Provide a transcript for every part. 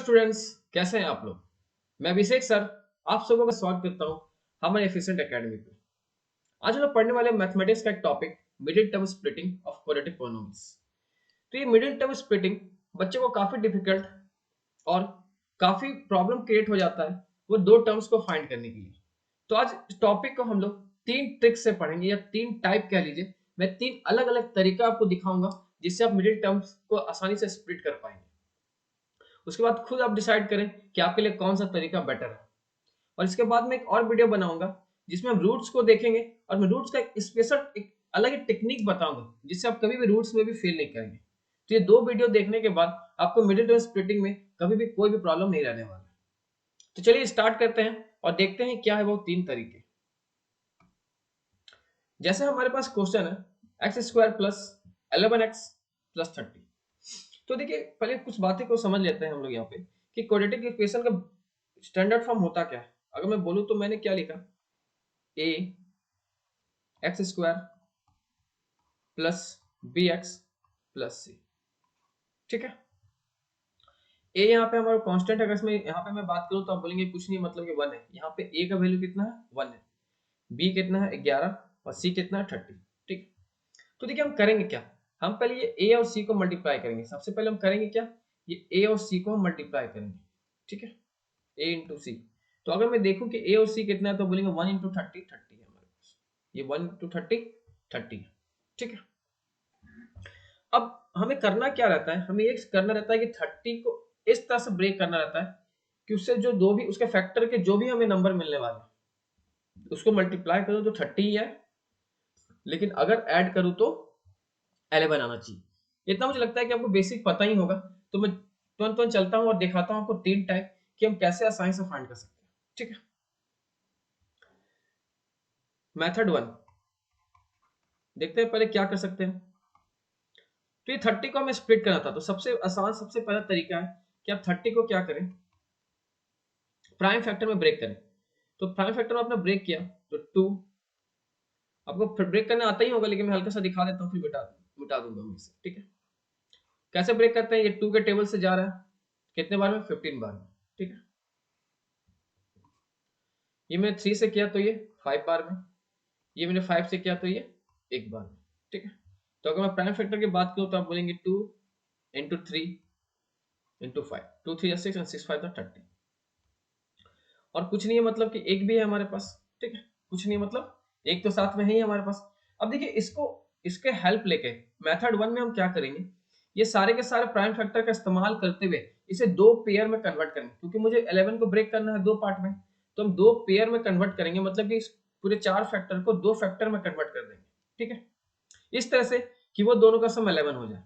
Students, कैसे हैं आप लोग। मैं अभिषेक सर आप सबको का स्वागत करता हूं हमारे एफिशिएंट एकेडमी पे। आज हम लोग पढ़ने वाले मैथमेटिक्स का एक topic middle term splitting of quadratic polynomials. तो ये मिडिल टर्म स्प्लिटिंग बच्चों को काफी डिफिकल्ट और काफी प्रॉब्लम क्रिएट हो जाता है वो दो टर्म्स को फाइंड करने के लिए। तो आज इस टॉपिक को हम लोग तीन ट्रिक से पढ़ेंगे या तीन टाइप कह लीजिए। मैं तीन अलग अलग तरीका आपको दिखाऊंगा जिससे आप मिडिल टर्म्स को आसानी से स्प्लिट कर पाएंगे। उसके बाद खुद आप डिसाइड करें कि आपके लिए कौन सा तरीका बेटर है। और इसके बाद मैं एक और वीडियो बनाऊंगा जिसमें हम रूट्स को देखेंगे और मैं रूट्स का एक स्पेशल एक अलग ही टेक्निक बताऊंगा जिससे आप कभी भी रूट्स में भी फेल नहीं करेंगे। तो ये दो वीडियो देखने के बाद आपको मिडिल टर्म स्प्लिटिंग में कभी भी कोई भी प्रॉब्लम नहीं रहने वाला। तो चलिए स्टार्ट करते हैं और देखते हैं क्या है वो तीन तरीके। जैसे हमारे पास क्वेश्चन है x square plus 11x plus 30। तो देखिए पहले कुछ बातें को समझ लेते हैं हम लोग यहाँ पे कि क्वाड्रेटिक इक्वेशन का स्टैंडर्ड फॉर्म होता क्या है। अगर मैं बोलूं तो मैंने क्या लिखा, A x square plus B x plus C. ठीक है, ए यहाँ पे हमारा कांस्टेंट है। अगर इसमें यहाँ पे मैं बात करूं तो आप बोलेंगे कुछ नहीं, मतलब कि 1 है। यहाँ पे ए का वैल्यू कितना है, 1 है। बी कितना है, 11, और सी कितना है, 30। ठीक, तो देखिए हम करेंगे क्या, हम पहले ये ए और सी को मल्टीप्लाई करेंगे। सबसे पहले हम करेंगे क्या, ये ए और सी को हम मल्टीप्लाई करेंगे। ठीक है, ए इंटू सी। तो अगर मैं देखूं कि ए और सी कितना है तो बोलेंगे 1 इंटू 30, 30 है हमारे पास। ये 1 इंटू 30, 30 है। ठीक है, अब हमें करना क्या रहता है, हमें ये करना रहता है कि 30 को इस तरह से ब्रेक करना रहता है कि उससे जो दो भी उसके फैक्टर के जो भी हमें नंबर मिलने वाले उसको मल्टीप्लाई करो तो 30 ही है, लेकिन अगर ऐड करूं तो 11 आना चाहिए। इतना मुझे लगता है कि आपको बेसिक पता ही होगा। तो मैं तुरंत चलता हूं और दिखाता हूं आपको तीन टाइप कि हम कैसे आसानी से फाइंड कर सकते हैं। ठीक है, मेथड 1 देखते हैं पहले क्या कर सकते हैं। तो ये 30 को हमें स्प्लिट करना था, तो सबसे आसान सबसे पहला तरीका है कि आप 30 को क्या करें, प्राइम फैक्टर में ब्रेक करें। तो प्राइम फैक्टर में आपने ब्रेक किया तो 2, आपको ब्रेक करना आता ही होगा लेकिन मैं हल्का सा दिखा देता हूँ फिर मिटा दूंगा मैं इसे। ठीक है, कैसे ब्रेक करते हैं, ये 2 के टेबल से जा रहा है कितने बार में, 15 बार में। ठीक है, ये मैंने 3 से किया तो ये 5 बार में, ये मैंने 5 से किया तो ये 1 बार में। ठीक है, तो अगर मैं प्राइम फैक्टर की बात करूं तो आप बोलेंगे 2 इंटू 3 इंटू 5, 2 3 6 एंड 6 5 30। और कुछ नहीं है, मतलब कि एक भी है हमारे पास। ठीक है, कुछ नहीं है, मतलब एक तो साथ में है ही हमारे पास। अब देखिए इसको इसके हेल्प लेके मेथड 1 में हम क्या करेंगे, ये सारे के सारे प्राइम फैक्टर का इस्तेमाल करते हुए इसे दो पेयर में कन्वर्ट करेंगे, क्योंकि मुझे 11 को ब्रेक करना है दो पार्ट में। तो हम दो पेयर में कन्वर्ट करेंगे, मतलब कि इस पूरे चार फैक्टर को दो फैक्टर में कन्वर्ट कर देंगे। ठीक है, इस तरह से कि वो दोनों का सम 11 हो जाए।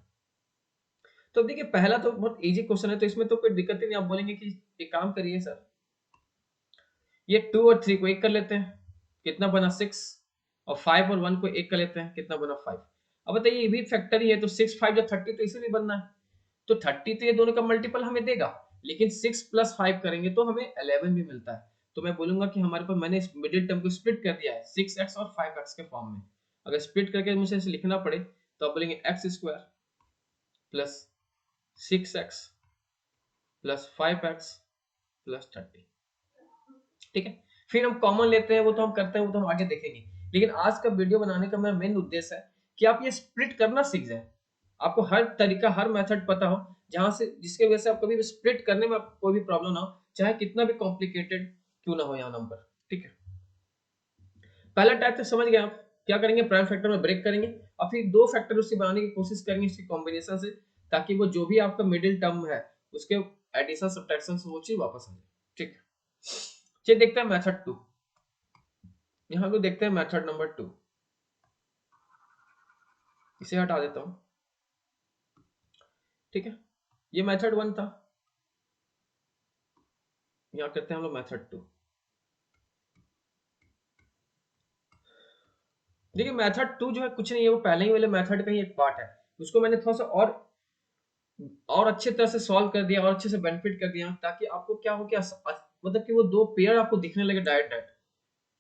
तो देखिए पहला तो बहुत इजी क्वेश्चन है, तो इसमें तो कोई दिक्कत ही नहीं। आप बोलेंगे कि एक काम करिए सर, ये 2 और 3 को एक कर लेते हैं, कितना बना 6, और 5 और 1 को एक कर लेते हैं, कितना बना 5। अब बताइए ये भी फैक्टर ही है, तो 6 5 जो 30, तो इसे भी बनना है। तो 30 तो ये दोनों का मल्टीपल हमें देगा, लेकिन 6 प्लस 5 करेंगे तो हमें 11 भी मिलता है। तो मैं बोलूंगा कि हमारे पास मैंने मिडिल टर्म को स्प्लिट कर दिया है 6x और 5x के फॉर्म में। अगर स्प्लिट करके मुझे इसे लिखना पड़े तो आप बोलेंगे x square plus 6x plus 5x plus 30। ठीक है, फिर हम कॉमन लेते हैं, वो तो हम करते हैं, वो तो हम आगे देखेंगे। लेकिन आज का वीडियो बनाने का मेरा मेन उद्देश्य है कि आप ये स्प्लिट करना सीख जाए, आपको हर तरीका हर मेथड पता हो जहां से जिसके वजह से आप कभी भी स्प्लिट करने में आपको कोई भी प्रॉब्लम ना हो, चाहे कितना भी कॉम्प्लिकेटेड क्यों ना हो यहाँ नंबर। ठीक है, पहला टाइप तो समझ गए आप। क्या करेंगे, प्राइम फैक्टर में ब्रेक करेंगे और फिर दो फैक्टर उससे बनाने की कोशिश करेंगे इसकी कॉम्बिनेशन से, ताकि वो जो भी आपका मिडिल टर्म है उसके एडिशन सब्ट्रैक्शन से वो चीज वापस आ जाए। ठीक है, चलिए देखते हैं मेथड 2। यहाँ को देखते हैं मेथड नंबर 2। इसे हटा देता हूं। ठीक है, ये मेथड 1 था, यहाँ करते हैं हम लोग मेथड 2। देखिए मेथड 2 जो है कुछ नहीं है, वो पहले ही वाले मेथड का ही एक पार्ट है। उसको मैंने थोड़ा सा और अच्छे तरह से सॉल्व कर दिया और अच्छे से बेनिफिट कर दिया, ताकि आपको क्या हो, क्या मतलब कि वो दो पेयर आपको दिखने लगे डायरेक्ट डायरेक्ट।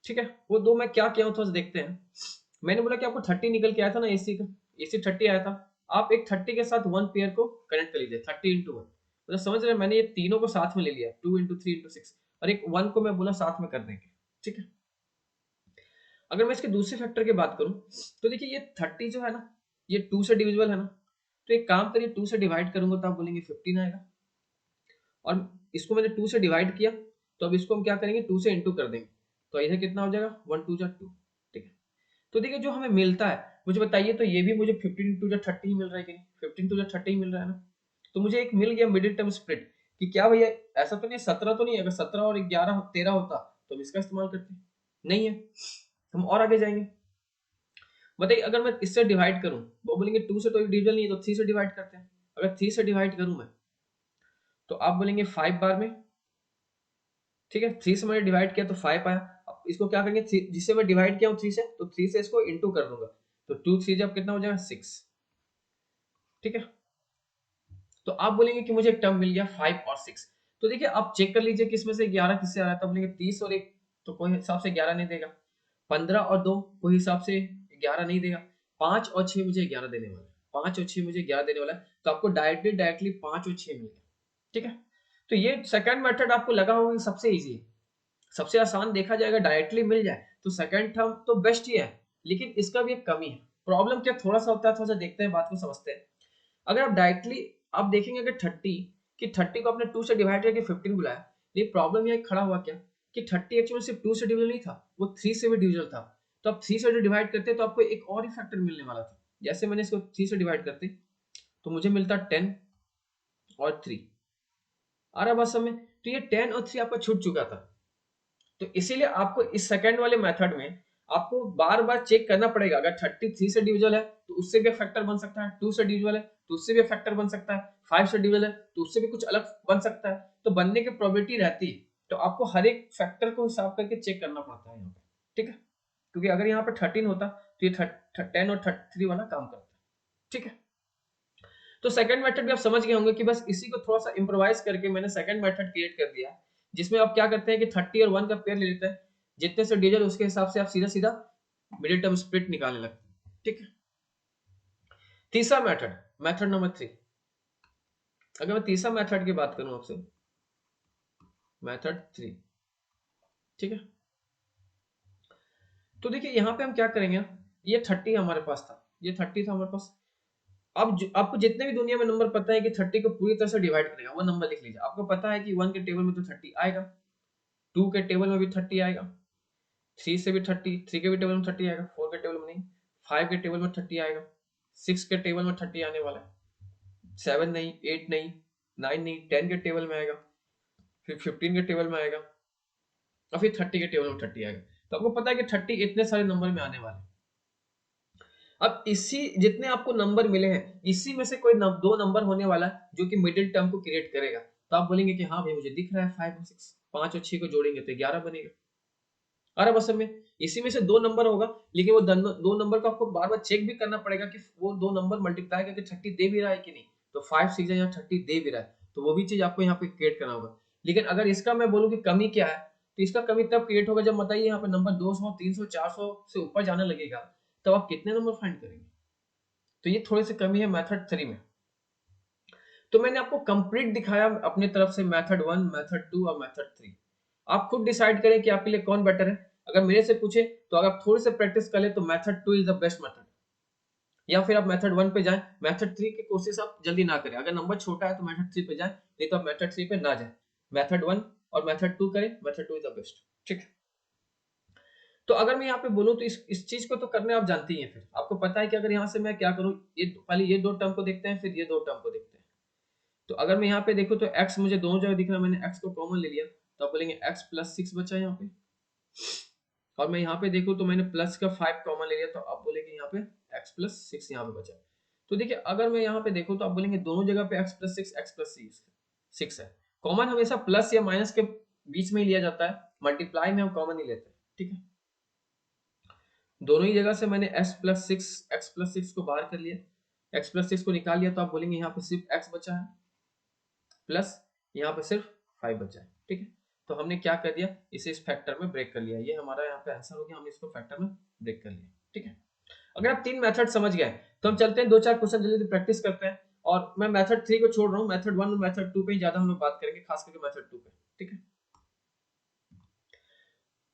ठीक है, वो दो मैं क्या किया हूं थोड़ा सा देखते हैं। मैंने बोला कि आपको 30 निकल के आया था ना, एसी का एसी 30 आया था। आप एक 30 के साथ वन पेयर को कनेक्ट कर लीजिए, 30 इंटू 1। मतलब समझ रहे हैं, मैंने ये तीनों को साथ में ले लिया, 2 × 3 × 6, और एक 1 को मैं बोला साथ में कर देंगे, ठीक है। अगर मैं इसके दूसरे फैक्टर की बात करूं तो देखिए ये 30 जो है ना, ये 2 से डिविजिबल है ना, तो एक काम करिए 2 से डिवाइड करूंगा तो आप बोलेंगे 15 आएगा, और इसको मैंने 2 से डिवाइड किया तो अब इसको हम क्या करेंगे 2 से इंटू कर देंगे, तो इधर कितना हो जाएगा 1 2 जा 2, ठीक है। तो देखिए जो हमें मिलता है मुझे बताइए, तो ये भी मुझे 15 2 जा 30 ही मिल रहा है कि नहीं, 15 2 जा 30 ही मिल रहा है ना। तो मुझे एक मिल गया मिडिल टर्म स्प्लिट कि क्या भैया ऐसा तो नहीं 17 तो नहीं, अगर 17 और 11 13 होता तो हम इसका इस्तेमाल करते, नहीं है, हम और आगे जाएंगे। बताइए अगर मैं इससे डिवाइड करूं, वो बोलेंगे 2 से तो डिविजन नहीं है तो 3 से डिवाइड करते हैं, अगर 3 से डिवाइड करूं मैं तो आप बोलेंगे 5 बार में, ठीक है। 3 से मैंने डिवाइड किया तो 5 आया, अब इसको क्या करेंगे जिससे मैं डिवाइड किया हूं 3 से, तो 3 से इसको इंटू कर दूंगा, तो 2 3 जब कितना हो जाएगा 6, ठीक है। तो आप बोलेंगे कि मुझे एक टर्म मिल गया 5 और 6, तो देखिए आप चेक कर लीजिए किसमें से 11 किससे आ रहा है, तो बोलेंगे 30 और 1 तो कोई हिसाब से 11 नहीं देगा, 15 और 2 कोई हिसाब से 11 नहीं देगा, 5 और 6 मुझे 11 देने वाला है, 5 और 6 मुझे 11 देने वाला है, तो आपको डायरेक्टली 5 और 6 मिल गया, ठीक है। तो ये सेकंड मेथड आपको लगा होगा कि सबसे इजी है, सबसे आसान देखा जाएगा, डायरेक्टली मिल जाए तो सेकंड टर्म तो बेस्ट ही है, लेकिन इसका भी एक कमी है। प्रॉब्लम क्या थोड़ा सा होता है, थोड़ा सा देखते हैं बात को समझते हैं। अगर आप डायरेक्टली आप देखेंगे अगर 30 को आपने 2 से डिवाइड करके 15 बुलाया, ये प्रॉब्लम ये खड़ा हुआ क्या कि 30 एक्चुअली सिर्फ 2 से डिविजन नहीं था, वो 3 से भी डिविजन था, तो आप 3 से डिवाइड करते तो आपको एक और ही फैक्टर मिलने वाला था, जैसे मैंने इसको 3 से डिवाइड करते तो मुझे मिलता 10 और 3, आ रहा बात समझ में, तो ये 10 और 3 आपका छूट चुका था, तो इसीलिए आपको इस सेकंड वाले मेथड में आपको बार बार चेक करना पड़ेगा, अगर 33 से डिविजल है तो उससे भी फैक्टर बन सकता है, 2 से डिविजल है तो उससे भी फैक्टर बन सकता है, 5 से डिविजल है तो उससे भी कुछ अलग बन सकता है, तो बनने की प्रोबेबिलिटी रहती है, तो आपको हर एक फैक्टर को हिसाब करके चेक करना पड़ता है यहाँ पे, ठीक है। क्योंकि अगर यहाँ पे 13 होता तो ये 10 और 33 वाला काम करता, ठीक है। तो सेकंड मेथड भी आप समझ गए होंगे कि बस इसी को थोड़ा सा इम्प्रोवाइज करके मैंने सेकंड मेथड क्रिएट कर दिया, जिसमें आप क्या करते हैं कि 30 और 1 का पेयर ले लेते हैं, जितने से डिजिट उसके हिसाब से आप सीधा सीधा मिडिल टर्म स्प्लिट निकालने लगते हैं, ठीक है। तीसरा मेथड, मेथड नंबर 3, अगर मैं तीसरा मेथड की बात करूं आपसे, मेथड 3, ठीक है। तो देखिए यहाँ पे हम क्या करेंगे, ये 30 हमारे पास था, ये 30 था हमारे पास, अब आपको जितने भी दुनिया में नंबर पता है कि 30 को पूरी तरह से डिवाइड करेगा वो नंबर लिख लीजिए, आपको पता है कि 1 के टेबल में तो 30 आएगा, 2 के टेबल में भी 30 आएगा, 3 से भी 30, 3 के भी टेबल में 30 आएगा, 4 के टेबल में नहीं, 5 के टेबल में 30 आएगा, 6 के टेबल में 30 आने वाला है, 7 नहीं, 8 नहीं, 9 नहीं, 10 के टेबल में आएगा, फिर 15 के टेबल में आएगा, और फिर 30 के टेबल में 30 आएगा, तो आपको पता है कि 30 इतने सारे नंबर में आने वाले हैं। अब इसी जितने आपको नंबर मिले हैं इसी में से कोई दो नंबर होने वाला है जो कि मिडिल टर्म को क्रिएट करेगा, तो आप बोलेंगे कि हाँ भाई मुझे दिख रहा है 5 और 6, 5 और 6 को जोड़ेंगे तो 11 बनेगा, अरे बस में इसी में से दो नंबर होगा, लेकिन वो दो नंबर को आपको बार बार चेक भी करना पड़ेगा कि वो दो नंबर मल्टीप्लाई करके 30 दे भी रहा है कि नहीं, तो 5 6 यहाँ 30 दे भी रहा है, तो वो भी चीज आपको यहाँ पे क्रिएट करना होगा। लेकिन अगर इसका मैं बोलूँ कि कमी क्या है, तो इसका कमी तब क्रिएट होगा जब बताइए यहाँ पे नंबर 200 300 400 से ऊपर जाने लगेगा, तब आप कितने नंबर फाइंड करेंगे, तो ये थोड़ी सी कमी है मेथड 3 में। तो मैंने आपको कंप्लीट दिखाया अपनी तरफ से मेथड 1, मेथड 2 और मेथड 3, आप खुद डिसाइड करें कि आपके लिए कौन बेटर है। अगर मेरे से पूछे तो अगर आप थोड़ी से प्रैक्टिस कर ले तो method 2 is the best method, या फिर आप मेथड 1 पे जाएं, मेथड 3 की कोशिश आप जल्दी ना करें, अगर नंबर छोटा है तो मेथड 3 पे जाएं, नहीं तो आप मेथड 3 पे ना जाएं, मेथड 1 और मेथड 2 करें, मेथड 2 इज द बेस्ट, ठीक है। तो अगर मैं यहाँ पे बोलूँ तो इस चीज को तो करने आप जानते ही हैं, फिर आपको पता है कि अगर यहाँ से मैं क्या करूँ, ये पहले ये दो टर्म को देखते हैं, फिर ये दो टर्म को देखते हैं। तो अगर मैं यहाँ पे देखूँ तो x मुझे दोनों जगह दिख रहा है, मैंने x को कॉमन ले लिया, तो आप बोलेंगे x प्लस 6 बचा यहाँ पे, और मैं यहाँ पे देखूँ तो मैंने प्लस का 5 कॉमन ले लिया, तो आप बोलेंगे यहाँ पे x प्लस 6 यहाँ पे बचा। तो देखिए अगर मैं यहाँ पे देखूँ तो आप बोलेंगे दोनों जगह पे x प्लस 6 है, कॉमन हमेशा प्लस या माइनस के बीच में ही लिया जाता है, मल्टीप्लाई में हम कॉमन नहीं लेते, ठीक है। दोनों ही जगह से मैंने x प्लस 6 को बाहर कर लिया, x प्लस 6 को निकाल लिया, तो आप बोलेंगे यहाँ पे सिर्फ x बचा है, प्लस यहाँ पे सिर्फ 5 बचा है, ठीक है। तो हमने क्या कर दिया, इसे इस फैक्टर में ब्रेक कर लिया, ये हमारा यहाँ पे आंसर हो गया, हमने इसको फैक्टर में ब्रेक कर लिया, ठीक है। अगर आप तीन मेथड समझ गए तो हम चलते हैं दो चार क्वेश्चन जल्दी प्रैक्टिस करते हैं, और मैं मेथड 3 को छोड़ रहा हूँ, मेथड 1 और मेथड 2 पे ही ज्यादा हम लोग बात करेंगे, खास करके मेथड 2 पे, ठीक है।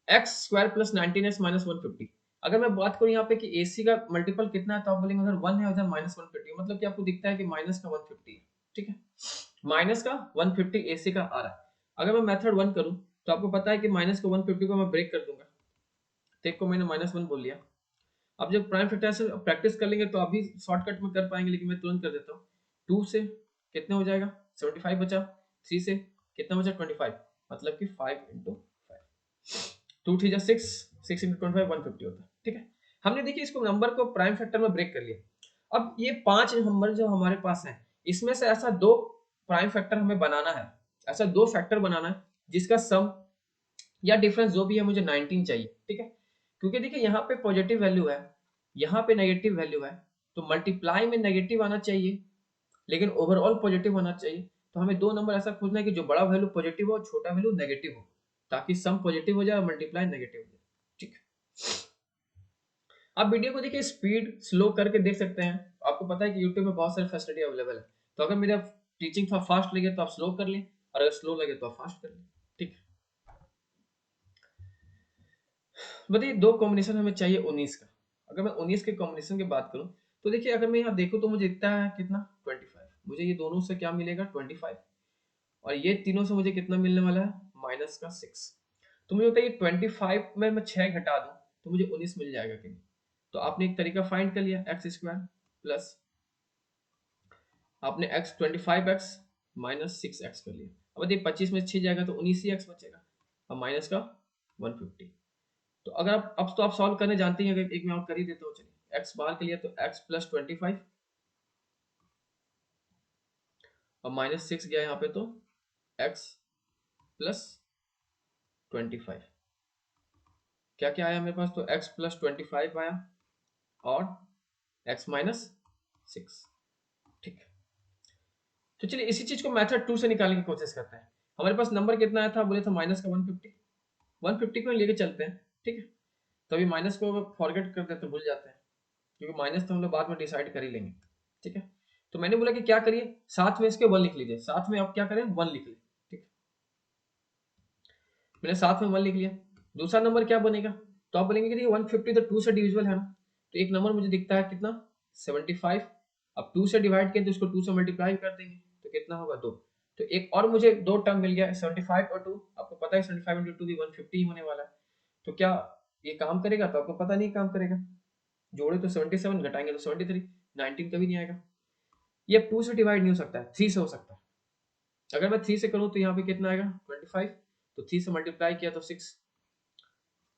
X square plus 19x minus 150। अगर मैं बात करूं यहाँ पे कि AC का मल्टीपल कितना है, तो आप बोलेंगे अगर 1 है उधर माइनस 150, मतलब कि आपको दिखता है कि माइनस का 150 है, ठीक है, माइनस का 150 AC का आ रहा है। अगर मैं मेथड 1 करूं तो आपको पता है कि माइनस को 150 को मैं ब्रेक कर दूंगा, तो एक को मैंने माइनस 1 बोल लिया। अब जब प्राइम फैक्टराइजेशन से प्रैक्टिस कर लेंगे तो अभी शॉर्टकट में कर पाएंगे, लेकिन मैं तुरंत कर देता हूँ। 2 से कितने हो जाएगा 75 बचा, 3 से कितना बचा 25, मतलब कि 5 इंटू 2 3 6, 6 इंटू 25 150 होता है, ठीक है। हमने देखिए इसको नंबर को प्राइम फैक्टर में ब्रेक कर लिया। अब ये 5 नंबर जो हमारे पास है, इसमें से ऐसा दो प्राइम फैक्टर हमें बनाना है, ऐसा दो फैक्टर बनाना है जिसका सम या डिफरेंस जो भी है मुझे 19 चाहिए, ठीक है। क्योंकि देखिए यहाँ पे पॉजिटिव वैल्यू है, यहाँ पे नेगेटिव वैल्यू है, तो मल्टीप्लाई में नेगेटिव आना चाहिए लेकिन ओवरऑल पॉजिटिव होना चाहिए। तो हमें दो नंबर ऐसा खोजना है कि जो बड़ा वैल्यू पॉजिटिव हो और छोटा वैल्यू नेगेटिव हो, ताकि सम पॉजिटिव हो जाए और मल्टीप्लाई नेगेटिव हो जाए, ठीक है। आप वीडियो को देखिए स्पीड स्लो करके देख सकते हैं, आपको पता है कि यूट्यूब में बहुत सारी फैसिलिटी अवेलेबल है। तो अगर मेरा टीचिंग थोड़ा फास्ट लगे तो आप स्लो कर लें, और अगर स्लो लगे तो आप फास्ट कर लें, ठीक है। बताइए दो कॉम्बिनेशन हमें चाहिए 19 का। अगर मैं 19 के कॉम्बिनेशन की बात करूं तो देखिए अगर मैं यहाँ देखूं तो मुझे दिखता है कितना 25, मुझे ये दोनों से क्या मिलेगा 25, और ये तीनों से मुझे कितना मिलने वाला है माइनस का 6। तो मुझे बताइए 25 में मैं 6 घटा दूं तो मुझे 19 मिल जाएगा कि नहीं। तो आपने एक तरीका फाइंड कर लिया, एक्स स्क्वायर प्लस आपने एक्स 25x माइनस 6x कर लिया। अब देखिए 25 में 6 जाएगा तो 19 ही एक्स बचेगा, अब माइनस का 150। तो अगर आप अब तो आप सॉल्व करने जानते हैं, अगर एक मैं और कर ही देता हूँ, चलिए एक्स बाहर के लिए तो एक्स प्लस 25 और माइनस 6 गया यहाँ पे तो एक्स प्लस 25, क्या क्या आया मेरे पास, तो एक्स प्लस 25 आया और एक्स माइनस 6, ठीक है। तो चलिए इसी चीज को मेथड 2 से निकालने की कोशिश करते हैं। हमारे पास नंबर कितना आया था, बोले था माइनस का 150, 150 को लेके चलते हैं, ठीक है। तो अभी माइनस को फॉरगेट कर देते, भूल जाते हैं, क्योंकि माइनस तो हम लोग बाद में डिसाइड कर ही लेंगे, ठीक है। तो मैंने बोला कि क्या करिए साथ में इसके 1 लिख लीजिए, साथ में आप क्या करें 1 लिख लीजिए, ठीक। मैंने साथ में 1 लिख लिया। दूसरा नंबर क्या बनेगा, तो आप बोलेंगे कि 150 तो 2 से डिविजिबल है ना, तो एक नंबर मुझे दिखता है कितना 75। अब 2 से डिवाइड किया तो इसको 2 से मल्टीप्लाई कर देंगे तो कितना होगा 2। तो एक और मुझे दो टर्म मिल गया 75 और 2, आपको पता है 75 इंटू 2 भी 150 ही होने वाला है। तो क्या ये काम करेगा, तो आपको पता नहीं काम करेगा। जोड़े तो 77, घटाएंगे तो 73, 19 कभी नहीं आएगा। ये 2 से डिवाइड नहीं हो सकता है, 3 से हो सकता है। अगर मैं 3 से करूं तो यहाँ पे कितना आएगा 25, तो 3 से मल्टीप्लाई किया तो 6।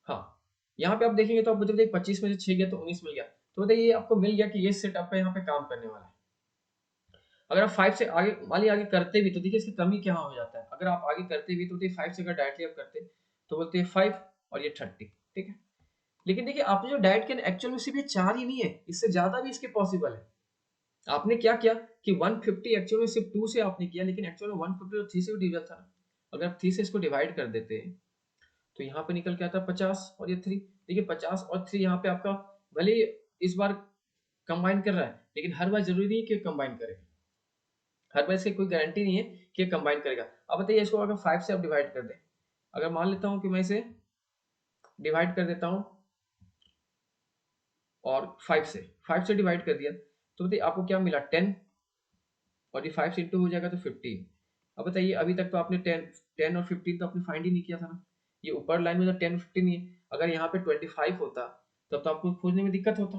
हाँ, यहाँ पे आप देखेंगे तो आप बताइए 25 में से 6 गया तो 19 मिल गया। तो बताइए आपको मिल गया कि ये सेट आपका यहाँ पे काम करने वाला है। अगर आप 5 से आगे मान लीजिए आगे करते भी तो देखिए इसकी कमी क्या हो जाता है, अगर आप आगे करते भी तो 5 से अगर डायरेक्टली आप करते तो बोलते हैं 5 और ये 30, ठीक है। लेकिन देखिए आपने जो डायरेक्ट किया एक्चुअल में सिर्फ ये 4 ही नहीं है, इससे ज्यादा भी इसके पॉसिबल है। आपने क्या किया कि 150 एक्चुअल में सिर्फ 2 से आपने किया, लेकिन एक्चुअल में 150 तो 3 से भी डिविजन था ना। अगर आप 3 से इसको डिवाइड कर देते तो यहाँ पे निकल के आता 50 और ये 3। देखिए 50 और 3 यहाँ पे आपका भले ही इस बार कंबाइन कर रहा है, लेकिन हर बार जरूरी नहीं है कि कंबाइन करे, हर बार इसकी कोई गारंटी नहीं है कि कंबाइन करेगा। अब बताइए इसको अगर 5 से आप डिवाइड कर दें, अगर मान लेता हूँ कि मैं इसे डिवाइड कर देता हूँ और 5 से डिवाइड कर दिया, तो बताइए आपको क्या मिला 10, और ये 5 से इंटू हो जाएगा तो 15। अब बताइए अभी तक तो आपने 10 और 15 तो आपने फाइंड ही नहीं किया था ना, ये ऊपर लाइन में तो 10 15 ही है। अगर यहाँ पे 25 होता तब तो आपको खोजने में दिक्कत होता।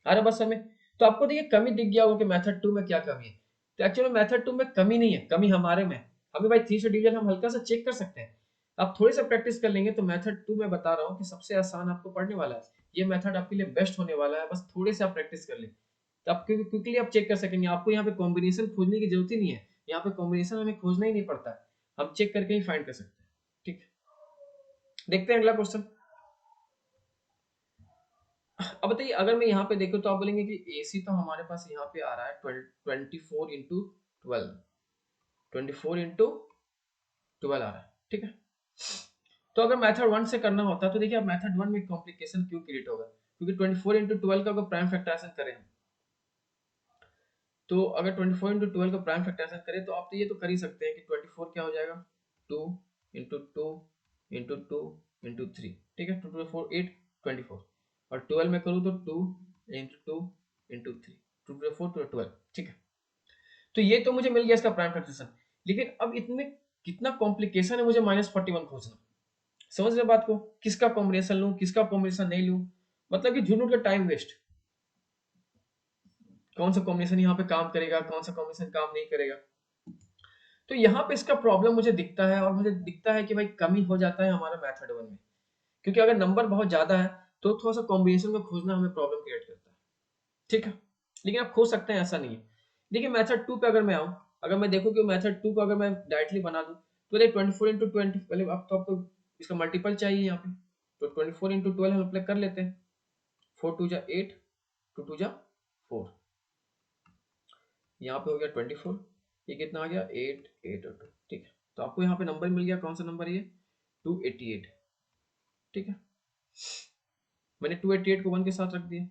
अरे बस हमें, तो आपको देखिए कमी दिख गया होगा कि मेथड 2 में क्या कमी है। तो एक्चुअली मेथड 2 में कमी नहीं है, कमी हमारे में है। हमें भाई 3 से डिवीजन हम हल्का सा चेक कर सकते हैं, आप थोड़े सा प्रैक्टिस कर लेंगे तो मेथड 2 में बता रहा हूँ कि सबसे आसान आपको पढ़ने वाला है। ये मेथड आपके लिए बेस्ट होने वाला है, बस थोड़े से आप प्रैक्टिस कर लें तो आप क्विकली आप चेक कर सकेंगे। आपको यहाँ पे कॉम्बिनेशन खोजने की जरूरत ही नहीं है, यहाँ पे कॉम्बिनेशन हमें खोजना ही नहीं पड़ता है, हम चेक करके ही फाइंड कर सकते हैं, ठीक है। देखते हैं अगला क्वेश्चन। अब बताइए अगर मैं यहाँ पे देखूं तो आप बोलेंगे कि AC तो हमारे पास यहाँ पे आ रहा है 24 इंटू 12 आ रहा है, ठीक है। तो अगर मेथड 1 से करना होता तो देखिए अब मेथड 1 में कॉम्प्लिकेशन क्यों क्रिएट होगा, क्योंकि 24 इंटू 12 का अगर प्राइम फैक्टराइजेशन करें तो अगर 24 इंटू 12 का प्राइम फैक्टराइजेशन करें तो आप तो ये तो कर ही सकते हैं कि 24 क्या हो जाएगा 2 इंटू 2 इंटू 2 इंटू 3, ठीक है, 2 टू 4 8 24, और 12 में करूँ तो 2 इंटू 2 इंटू 3, 2 टू 4 टू 12, ठीक है। तो ये तो मुझे मिल गया इसका प्राइम फैक्टराइजेशन, लेकिन अब इतने कितना कॉम्प्लिकेशन है मुझे -41 खोजना। समझ रहे बात को, किसका कॉम्बिनेशन लूं किसका कॉम्बिनेशन नहीं लूं, मतलब कि झूठ का टाइम वेस्ट, कौन सा कॉम्बिनेशन यहाँ पे काम करेगा कौन सा कॉम्बिनेशन काम नहीं करेगा। तो यहाँ पे इसका प्रॉब्लम मुझे दिखता है, और मुझे दिखता है कि भाई कमी हो जाता है हमारा मेथड 1 में, क्योंकि अगर नंबर बहुत ज्यादा है तो थोड़ा सा कॉम्बिनेशन को खोजना हमें प्रॉब्लम क्रिएट करता है, ठीक है। लेकिन आप खोज सकते हैं, ऐसा नहीं है। देखिए मेथड 2 पे अगर मैं आऊँ, अगर मैं देखूँ कि मेथड 2 को अगर मैं डायरेक्टली बना दूँ तो देखिए 24 इंटू 20, पहले अब तो आपको इसका मल्टीपल चाहिए यहाँ पे, तो 24 इंटू 12 हम अप्लाई कर लेते हैं, 4 टू जा 8, 2 टू जा 4, यहाँ पे हो गया 24, ये कितना आ गया 8 8 और 2, ठीक है। तो आपको यहाँ पे नंबर मिल गया, कौन सा नंबर है ये 288, ठीक है। मैंने 288 को 1 के साथ रख दिया।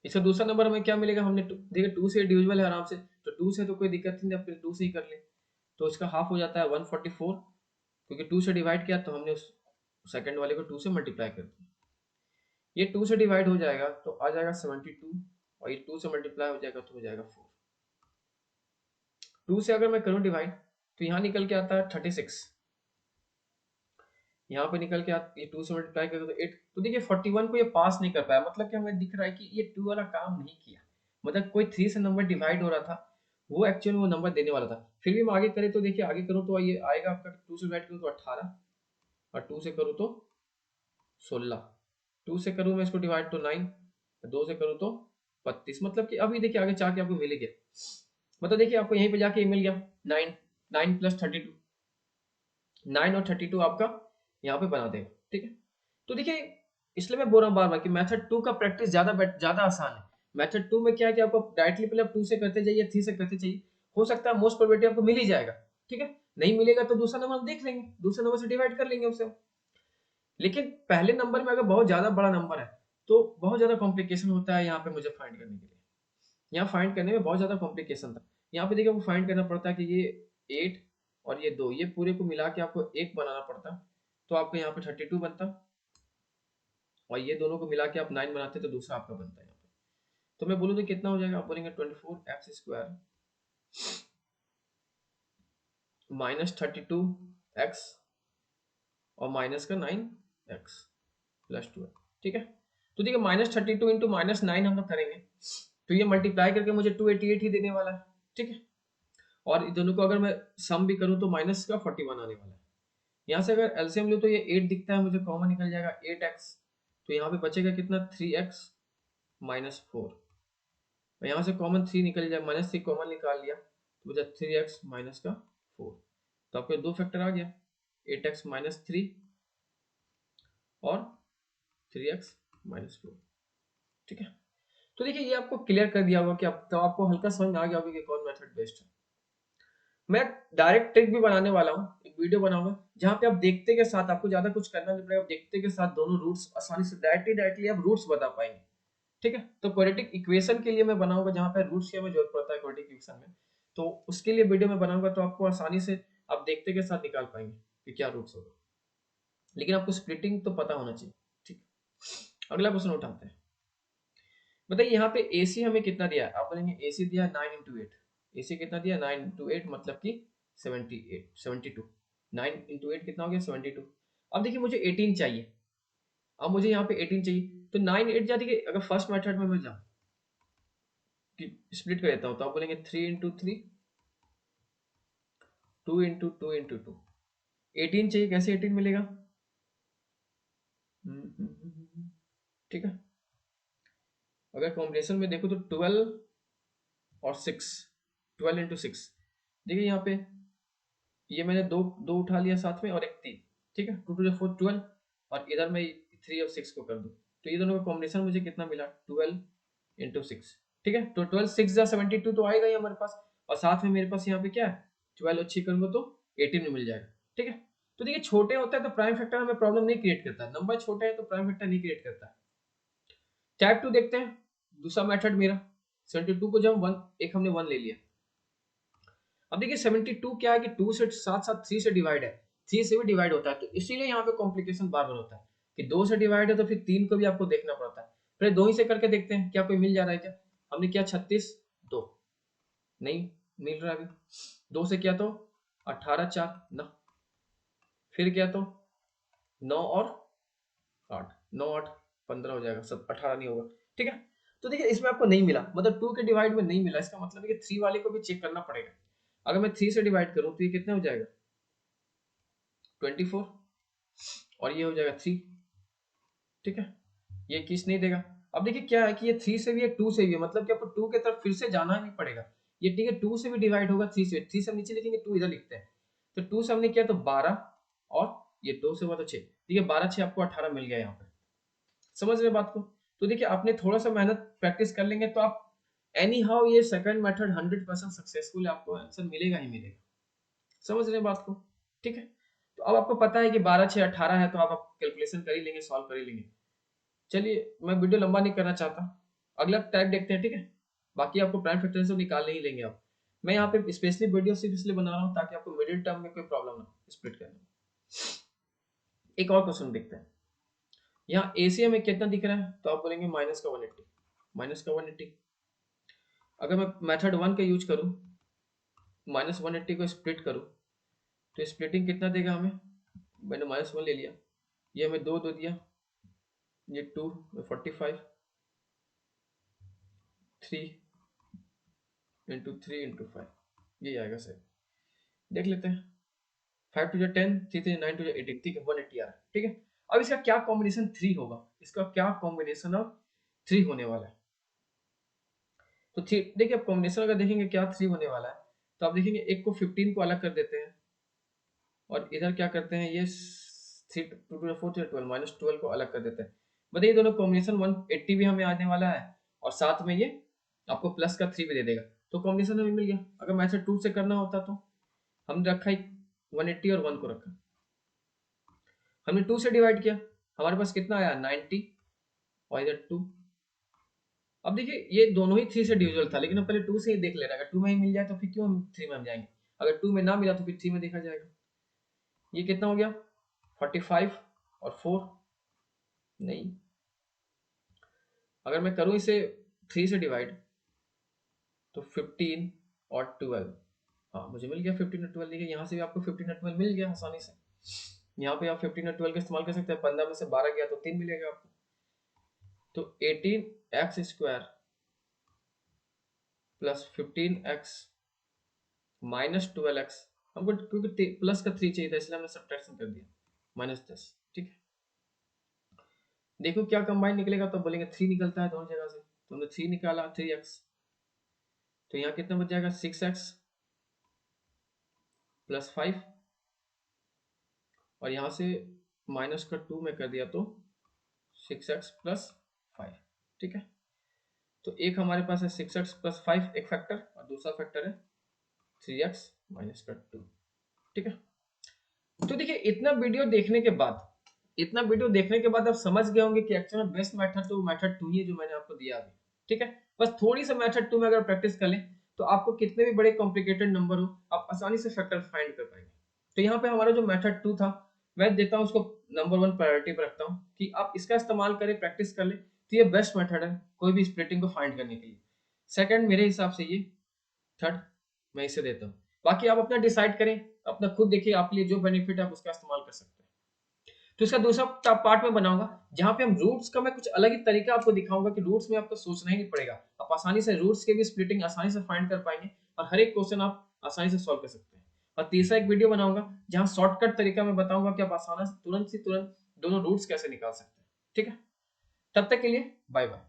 इसका दूसरा नंबर हमें क्या मिलेगा, हमने देखिए 2 से डिविजिबल है आराम से, तो 2 से तो कोई दिक्कत नहीं, अपने 2 से ही कर ले, तो इसका हाफ हो जाता है 144, क्योंकि 2 से डिवाइड किया तो हमने उस सेकंड वाले को 2 से मल्टीप्लाई कर दिया, ये 2 से डिवाइड हो जाएगा तो आ जाएगा 72, और ये 2 से मल्टीप्लाई हो जाएगा तो हो जाएगा 4। 2 से अगर मैं करूं डिवाइड तो यहाँ निकल के आता है 36, यहाँ पे निकल के ये 2 से मल्टीप्लाई करेगा तो 8, तो देखिए 41 को ये पास नहीं कर पाया, मतलब कि हमें दिख रहा है कि ये 2 वाला काम नहीं किया, मतलब कोई 3 से नंबर डिवाइड हो रहा था, वो एक्चुअल वो नंबर देने वाला था। फिर भी हम आगे करें तो देखिए आगे करूँ तो ये आएगा आपका 2 से डिवाइड करूँ तो 18, और 2 से करूँ तो 16, 2 से करूँ मैं इसको डिवाइड तो 9, 2 से करूँ तो 32, मतलब कि अभी देखिए आगे जाके आपको मिल गया, मतलब देखिए आपको यहीं पे जाके मिल गया 9, 9 प्लस 32, 9 और 32 आपका यहाँ पे बना देगा, ठीक है। तो देखिए इसलिए मैं बोल रहा हूँ बार बार कि मेथड 2 का प्रैक्टिस ज्यादा आसान है। मेथड 2 में क्या है कि आपको डायरेक्टली पहले आप 2 से करते जाइए, 3 से करते जाइए, हो सकता है मोस्ट प्रोबेबिलिटी आपको मिल ही जाएगा, ठीक है। नहीं मिलेगा तो दूसरा नंबर हम देख लेंगे, दूसरे नंबर से डिवाइड कर लेंगे उसे। लेकिन पहले नंबर में अगर बहुत ज्यादा बड़ा नंबर है तो बहुत ज्यादा कॉम्प्लिकेशन होता है यहाँ पे मुझे फाइंड करने के लिए, यहाँ फाइंड करने में बहुत ज्यादा कॉम्प्लिकेशन था। यहाँ पे देखिए आपको फाइंड करना पड़ता है कि ये 8 और ये 2, ये पूरे को मिला के आपको एक बनाना पड़ता, तो आपको यहाँ पे 32 बनता, और ये दोनों को मिला के आप 9 बनाते तो दूसरा आपका बनता है यहाँ पे। तो मैं बोलूँ तो कितना हो जाएगा, आप बोलेंगे 24x² माइनस 32x और माइनस का 9x प्लस 12, ठीक है। तो देखिए -32 इंटू -9 हम लोग करेंगे तो ये मल्टीप्लाई करके मुझे 288 ही देने वाला है, ठीक है। और इन दोनों को अगर मैं सम भी करूं तो माइनस का 41 आने वाला है। यहाँ से अगर एलसीएम लूं तो ये 8 दिखता है मुझे, कॉमन निकल जाएगा 8x, तो यहाँ पे बचेगा कितना 3x माइनस 4, और यहाँ से कॉमन 3 निकल जाए, -3 कॉमन निकाल लिया तो बचा 3x माइनस का 4, तो आपके दो फैक्टर आ गया 8x माइनस 3 और 3x माइनस 4, ठीक है। तो देखिए ये आपको क्लियर कर दिया होगा कि अब तो आपको हल्का समझ में आ गया होगा कि कौन मेथड बेस्ट है। मैं डायरेक्ट ट्रिक भी बनाने वाला हूँ, एक वीडियो बनाऊंगा जहाँ पे आप देखते के साथ, आपको ज्यादा कुछ करना नहीं पड़ेगा, आप देखते के साथ दोनों रूट्स आसानी से डायरेक्टली आप रूट्स बता पाएंगे, ठीक है। तो क्वाड्रेटिक इक्वेशन के लिए मैं बनाऊंगा जहाँ पे रूट्स की हमें जरूरत पड़ता है क्वाड्रेटिक इक्वेशन में, तो उसके लिए वीडियो में बनाऊंगा, तो आपको आसानी से आप देखते के साथ निकाल पाएंगे कि क्या रूट्स होगा, लेकिन आपको स्प्लिटिंग तो पता होना चाहिए, ठीक। अगला क्वेश्चन उठाते हैं। बताइए यहाँ पे AC हमें कितना दिया है, आप बोलेंगे AC दिया 9 इंटू 8, AC कितना दिया 9 इंटू 8 मतलब कि 78 72, 9 इंटू 8 कितना हो गया 72। अब देखिए मुझे 18 चाहिए, अब मुझे यहाँ पे 18 चाहिए, तो 9 8 जा, देखिए अगर फर्स्ट मेथड में मैं जाऊँ कि स्प्लिट कर देता हूँ तो आप बोलेंगे 3 इंटू 3, 2 इंटू 2 इंटू 2, 18 चाहिए, कैसे 18 मिलेगा, ठीक है। अगर कॉम्बिनेशन में देखो तो 12 और 6, 12 इंटू 6, देखिए यहाँ पे ये मैंने दो दो उठा लिया साथ में और एक 3, ठीक है, 2 टू 4 12, और इधर मैं 3 और 6 को कर दूं तो ये दोनों का कॉम्बिनेशन मुझे कितना मिला 12 इंटू 6, ठीक है। तो 12 6 जा 72 तो आएगा ही हमारे पास, और साथ में मेरे पास यहाँ पे क्या है 12 अच्छी करूंगा तो 18 में मिल जाएगा, ठीक है। तो देखिए छोटे होता है तो प्राइम फैक्टर हमें प्रॉब्लम नहीं क्रिएट करता, नंबर छोटे हैं तो प्राइम फैक्टर नहीं क्रिएट करता। टाइप 2 देखते हैं, दूसरा मेथड मेरा 72 को जब एक हमने 1 ले लिया। अब देखिए 72 क्या है कि 2 से साथ साथ 3 से डिवाइड है, 3 से भी डिवाइड होता है, तो इसीलिए यहाँ पे कॉम्प्लिकेशन बार बार होता है कि 2 से डिवाइड है तो फिर 3 को भी आपको देखना पड़ता है। पहले 2 ही से करके देखते हैं क्या कोई मिल जा रहा है क्या। हमने किया 36 2 नहीं मिल रहा अभी। 2 से किया तो 18 4 ना, फिर किया तो 9 और 8 9 8 15 हो जाएगा, सब 18 नहीं होगा। ठीक है, तो देखिए इसमें आपको नहीं मिला, मतलब 2 के डिवाइड में नहीं मिला, इसका मतलब है कि 3 वाले को भी चेक करना पड़ेगा। अगर मैं 3 से डिवाइड करूं तो ये कितना हो जाएगा 24 और ये हो जाएगा 3। ठीक है, ये किस नहीं देगा। अब देखिए क्या है कि ये 3 से भी है 2 से भी है, मतलब कि आपको 2 की तरफ फिर से जाना नहीं पड़ेगा। ये ठीक है 2 से भी डिवाइड होगा 3 से, 3 से हम नीचे लिखेंगे 2 इधर लिखते हैं। तो 2 से हमने किया तो 12 और ये 2 से हुआ तो 6। ठीक है 12 6 आपको 18 मिल गया यहाँ पे। समझ रहे बात को। तो देखिए आपने थोड़ा सा मेहनत प्रैक्टिस कर लेंगे तो आप एनी हाउ ये सेकंड मेथड 100% सक्सेसफुल है, आपको आंसर मिलेगा ही मिलेगा। समझ रहे बात को। ठीक है, तो अब आपको पता है कि 12 6 18 है, तो आप कैलकुलेशन कर ही लेंगे, सॉल्व कर ही लेंगे। चलिए मैं वीडियो लंबा नहीं करना चाहता, अगला टाइप देखते हैं। ठीक है, बाकी आपको प्राइम फैक्टर तो निकाल ही लेंगे आप। मैं यहाँ पे स्पेशली वीडियो सिर्फ इसलिए बना रहा हूँ ताकि आपको मिडिल टर्म में कोई प्रॉब्लम ना स्प्लिट करने में। एक और क्वेश्चन देखते हैं। यहाँ एसीएम में कितना दिख रहा है, तो आप बोलेंगे माइनस का 180, माइनस का 180। अगर मैं मेथड 1 का यूज करूँ, माइनस 180 को स्प्लिट करूँ, तो स्प्लिटिंग कितना देगा हमें। मैंने माइनस 1 ले लिया, ये हमें 2 दो दिया, ये 2 45 3 इंटू 3 इंटू 5, ये आएगा सर। देख लेते हैं, 5 टू 10 3 3 9 टू 18। ठीक है 180 आ रहा है। ठीक है, अब इसका क्या कॉम्बिनेशन 3 होगा, इसका क्या कॉम्बिनेशन ऑफ 3 होने वाला है। तो देखिए अब कॉम्बिनेशन अगर देखेंगे क्या 3 होने वाला है, तो आप देखेंगे एक को 15 को अलग कर देते हैं और इधर क्या करते हैं, ये 3 2 2 4 12 माइनस 12 को अलग कर देते हैं। बताइए दोनों कॉम्बिनेशन 180 भी हमें आने वाला है और साथ में ये आपको प्लस का 3 भी दे देगा, तो कॉम्बिनेशन हमें मिल गया। अगर मैथड 2 से करना होता तो हमने रखा 180 और 1 को रखा, हमने 2 से डिवाइड किया, हमारे पास कितना आया 90 और इधर 2। अब देखिए ये दोनों ही 3 से डिविजिबल था, लेकिन हम पहले 2 से ही देख ले रहे हैं। अगर 2 में ही मिल जाए तो फिर क्यों हम 3 में हम जाएंगे, अगर 2 में ना मिला तो फिर 3 में देखा जाएगा। ये कितना हो गया 45 और 4 नहीं। अगर मैं करूं इसे 3 से डिवाइड तो 15 और 12, हाँ मुझे मिल गया 15 और 12। देखिए यहाँ से भी आपको 15 और 12 मिल गया आसानी से। यहाँ पे आप 15 और 12 का इस्तेमाल कर सकते हैं, 15 में से 12 गया तो 3 मिलेगा आपको। तो 18x square plus 15x minus 12x, हमको क्योंकि प्लस का 3 चाहिए था इसलिए हमने सब्ट्रैक्शन कर दिया, माइनस 10। ठीक है, देखो क्या कंबाइन निकलेगा, तो बोलेंगे 3 निकलता है दोनों जगह से, तो हमने 3 निकाला 3x, तो यहाँ कितना बच जाएगा 6x प्लस 5 और यहाँ से माइनस का 2 में कर दिया तो 6x प्लस 5। ठीक है, तो एक हमारे पास है 6x प्लस 5 एक फैक्टर और दूसरा फैक्टर है 3x माइनस का 2। ठीक है, तो देखिए इतना वीडियो देखने के बाद, इतना वीडियो देखने के बाद आप समझ गए होंगे कि एक्चुअली में बेस्ट मेथड तो मेथड 2 ही है जो मैंने आपको दिया अभी। ठीक है, बस थोड़ी सा मेथड 2 में अगर प्रैक्टिस कर लें तो आपको कितने भी बड़े कॉम्प्लिकेटेड नंबर हो आप आसानी से फैक्टर फाइंड कर पाएंगे। तो यहाँ पे हमारा जो मेथड 2 था मैं देता हूँ उसको नंबर 1 प्रायोरिटी पर रखता हूँ कि आप इसका इस्तेमाल करें, प्रैक्टिस कर ले, तो ये बेस्ट मेथड है कोई भी स्प्लिटिंग को फाइंड करने के लिए। सेकंड मेरे हिसाब से ये, थर्ड मैं इसे देता हूँ। बाकी आप अपना डिसाइड करें, अपना खुद देखिए, आपके लिए जो बेनिफिट है आप उसका इस्तेमाल कर सकते हैं। तो इसका दूसरा पार्ट में बनाऊंगा जहां पे हम रूट्स का मैं कुछ अलग ही तरीका आपको दिखाऊंगा कि रूट्स में आपको सोचना ही नहीं पड़ेगा, आप आसानी से रूट्स के भी स्प्लिटिंग आसानी से फाइंड कर पाएंगे और हर एक क्वेश्चन आप आसानी से सॉल्व कर सकते हैं। और तीसरा एक वीडियो बनाऊंगा जहां शॉर्टकट तरीका मैं बताऊंगा कि आप आसानी से तुरंत दोनों रूट्स कैसे निकाल सकते हैं। ठीक है, तब तक के लिए बाय बाय।